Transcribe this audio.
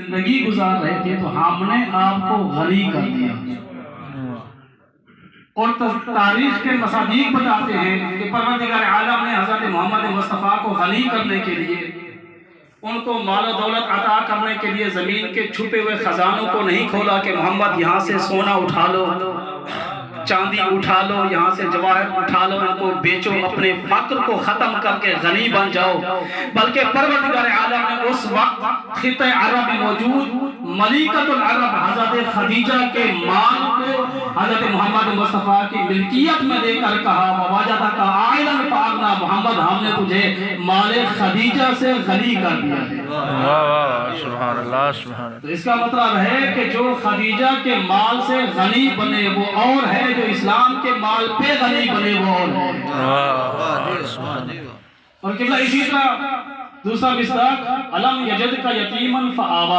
زندگی گزار رہے تھے تو ہم نے آپ کو غنی کر دیا۔ اور تاریخ کے مصادیق بتاتے ہیں کہ پروردگار عالم نے حضرت محمد مصطفیٰ کو غنی کرنے کے لیے، ان کو مال و دولت عطا کرنے کے لیے زمین کے چھپے ہوئے خزانوں کو نہیں کھولا کہ محمد یہاں سے سونا اٹھا لو، چاندی اٹھا لو، یہاں سے جواہر اٹھا لو، ان کو بیچو، اپنے فقر کو ختم کر کے غنی بن جاؤ، بلکہ پروردگار عالم نے اس وقت خطہ عرب میں موجود ملکۃ العرب حضرت خدیجہ کے مال کو حضرت محمد مصطفیٰ کی ملکیت میں دے کر کہا وَوَجَدَكَ عَائِلًا فَأَغْنَىٰ، محمد ہم نے تجھے مال خدیجہ سے غنی کر دیا ہے۔ سبحان اللہ سبحان اللہ۔ تو اس کا مطلب ہے کہ جو خدیجہ کے مال سے غنی بنے وہ اور ہے، جو اسلام کے مال پہ غنی بنے وہ اور ہے۔ اور قبلہ اسی طرح دوسرا مصداق، أَلَمْ يَجِدْكَ يَتِيمًا فَآوَىٰ۔